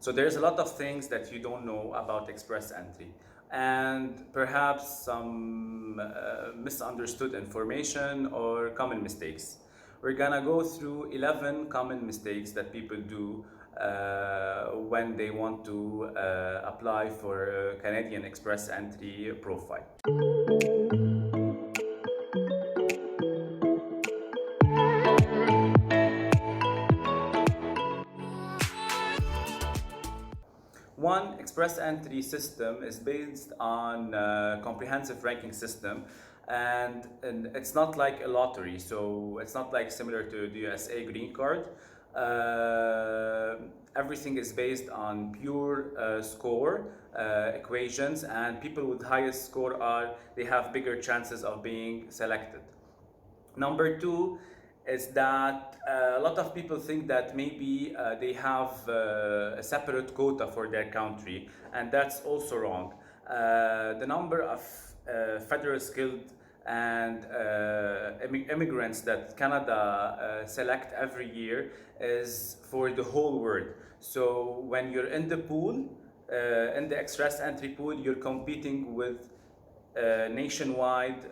So there's a lot of things that you don't know about express entry, and perhaps some misunderstood information or common mistakes. We're gonna go through 11 common mistakes that people do when they want to apply for a Canadian express entry profile. One express entry system is based on a comprehensive ranking system, and it's not like a lottery, so it's not like similar to the USA green card. Everything is based on pure score equations, and people with highest score they have bigger chances of being selected. Number two is that a lot of people think that maybe they have a separate quota for their country, and that's also wrong. The number of federal skilled and immigrants that Canada select every year is for the whole world. So when you're in the pool, in the express entry pool, you're competing with nationwide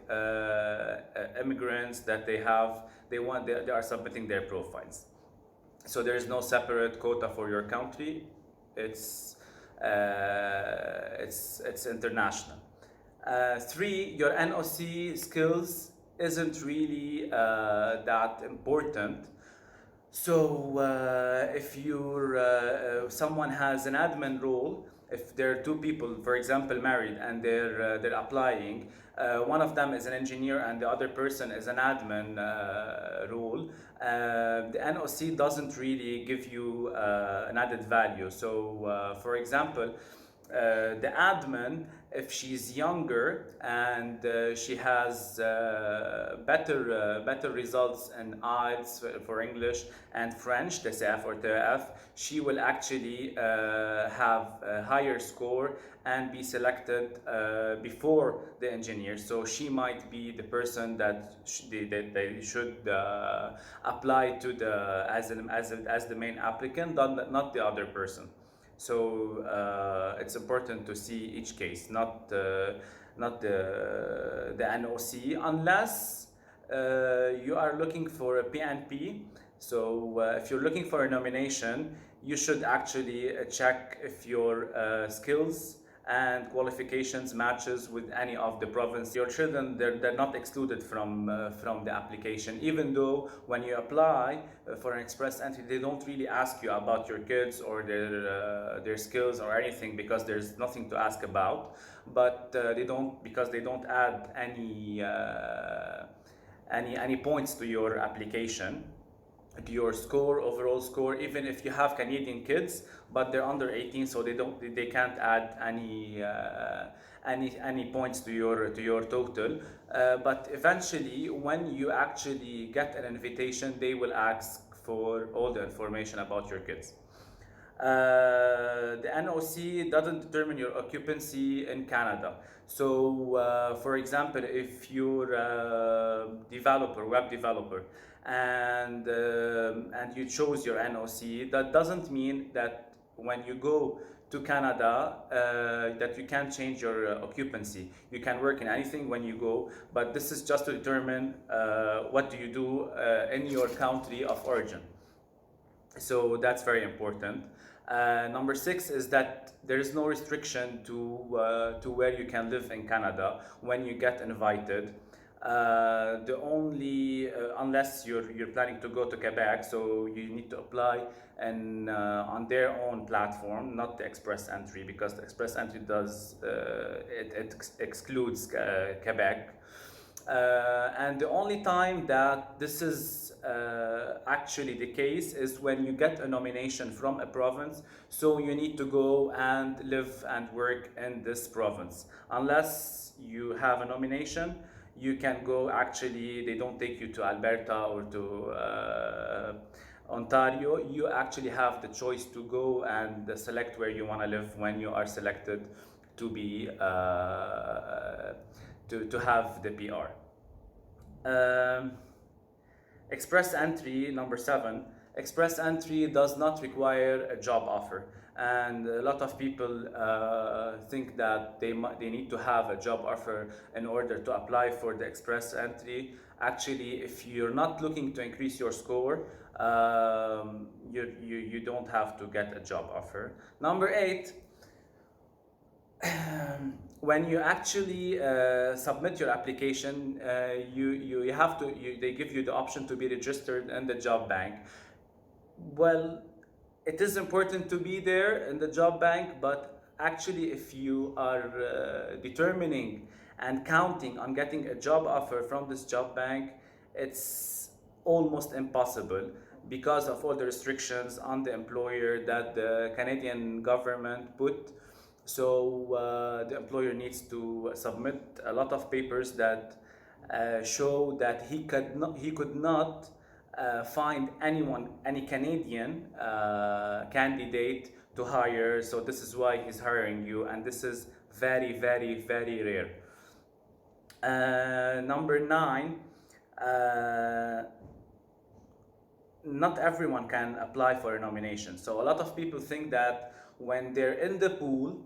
immigrants that they are submitting their profiles. So there is no separate quota for your country. It's international. Three, your NOC skills isn't really that important. So if someone has an admin role, if there are two people, for example, married, and they're applying, one of them is an engineer and the other person is an admin role, the NOC doesn't really give you an added value. So, for example, the admin, if she's younger and she has better results in IELTS for English and French, TCF or TEF, she will actually have a higher score and be selected before the engineer. So she might be the person that they should apply to as the main applicant, not the other person. So it's important to see each case, not the NOC, unless you are looking for a PNP. So if you're looking for a nomination, you should actually check if your skills and qualifications matches with any of the province. Your children, they're not excluded from the application, even though when you apply for an express entry, they don't really ask you about your kids or their skills or anything, because there's nothing to ask about. But they don't add any points to your application, to your overall score, even if you have Canadian kids but they're under 18, so they can't add any points to your total. But eventually, when you actually get an invitation, they will ask for all the information about your kids. The NOC doesn't determine your occupancy in Canada. So, for example, if you're a web developer, and you chose your NOC, that doesn't mean that when you go to Canada that you can't change your occupancy. You can work in anything when you go, but this is just to determine what do you do in your country of origin. So that's very important. Number 6 is that there is no restriction to where you can live in Canada when you get invited. The only unless you're planning to go to Quebec, so you need to apply and on their own platform, not the express entry, because the express entry does it excludes Quebec. And the only time that this is actually the case is when you get a nomination from a province, so you need to go and live and work in this province. Unless you have a nomination, you can go. Actually, they don't take you to Alberta or to Ontario. You actually have the choice to go and select where you want to live when you are selected to be to have the PR. Express entry, number 7. Express entry does not require a job offer. and a lot of people think that they need to have a job offer in order to apply for the express entry. Actually, if you're not looking to increase your score, you don't have to get a job offer. Number 8, when you actually submit your application, you have to, they give you the option to be registered in the job bank. Well, it is important to be there in the job bank, but actually, if you are determining and counting on getting a job offer from this job bank, it's almost impossible because of all the restrictions on the employer that the Canadian government put. So the employer needs to submit a lot of papers that show that he could not find anyone, any Canadian candidate to hire. So this is why he's hiring you, and this is very, very, very rare. Number 9, not everyone can apply for a nomination. So a lot of people think that when they're in the pool,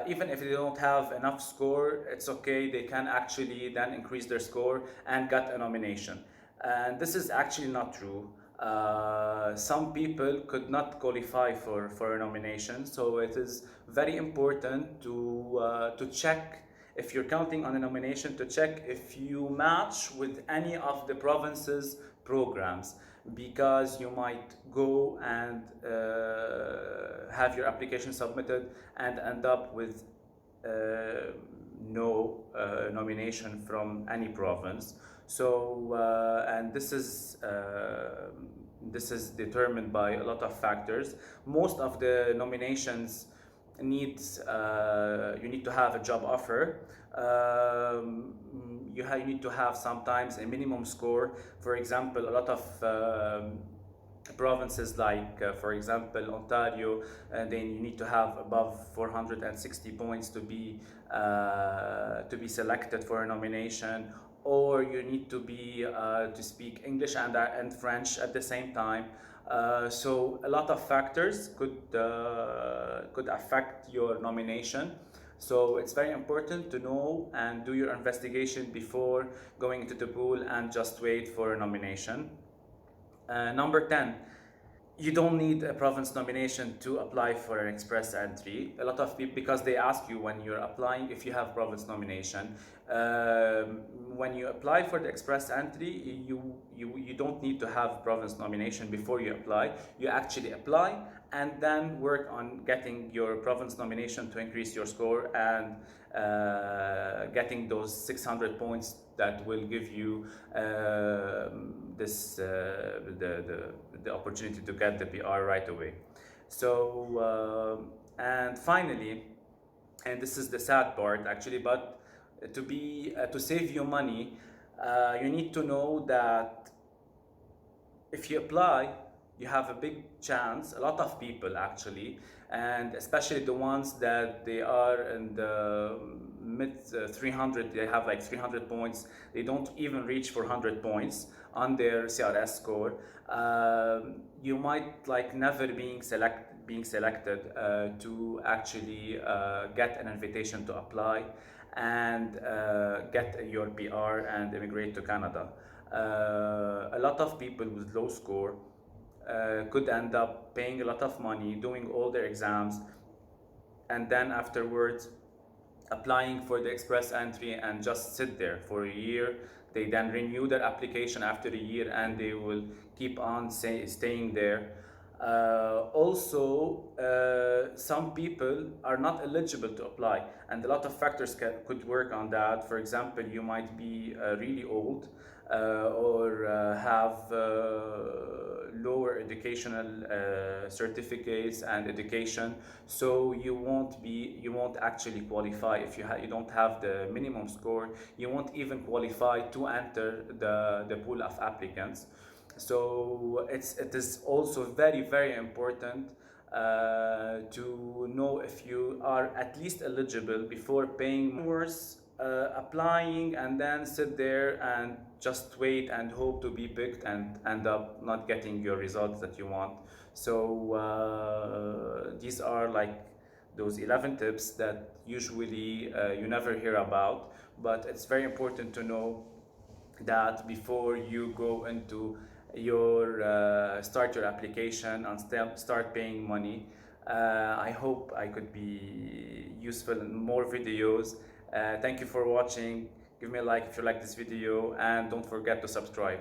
even if they don't have enough score, it's okay. They can actually then increase their score and get a nomination. And this is actually not true. Some people could not qualify for a nomination. So it is very important to check, if you're counting on a nomination, to check if you match with any of the province's programs, because you might go and have your application submitted and end up with no nomination from any province. So and this is determined by a lot of factors. Most of the nominations needs you need to have a job offer. You need to have sometimes a minimum score. For example, a lot of provinces like, for example, Ontario, then you need to have above 460 points to be selected for a nomination, or you need to be to speak English and French at the same time. So a lot of factors could affect your nomination. So it's very important to know and do your investigation before going into the pool and just wait for a nomination. Number 10, you don't need a province nomination to apply for an express entry. A lot of people, because they ask you when you're applying if you have province nomination. When you apply for the express entry, you don't need to have province nomination before you apply. You actually apply and then work on getting your province nomination to increase your score and getting those 600 points that will give you the opportunity to get the PR right away. So and finally, and this is the sad part actually, but to save you money, you need to know that if you apply, you have a big chance, a lot of people actually, and especially the ones that they are in the mid 300, they have like 300 points, they don't even reach 400 points on their CRS score. You might like never being selected to actually get an invitation to apply and get your PR and immigrate to Canada. A lot of people with low score could end up paying a lot of money, doing all their exams, and then afterwards applying for the express entry and just sit there for a year. They then renew their application after a year and they will keep on staying there. Also, some people are not eligible to apply, and a lot of factors could work on that. For example, you might be really old or have lower educational certificates and education, so you won't actually qualify. If you don't have the minimum score, you won't even qualify to enter the pool of applicants. So it is also very, very important to know if you are at least eligible before paying. Worse, applying and then sit there and just wait and hope to be picked and end up not getting your results that you want. So these are like those 11 tips that usually you never hear about, but it's very important to know that before you go into your start your application and start paying money. I hope I could be useful in more videos. Thank you for watching. Give me a like if you like this video, and don't forget to subscribe.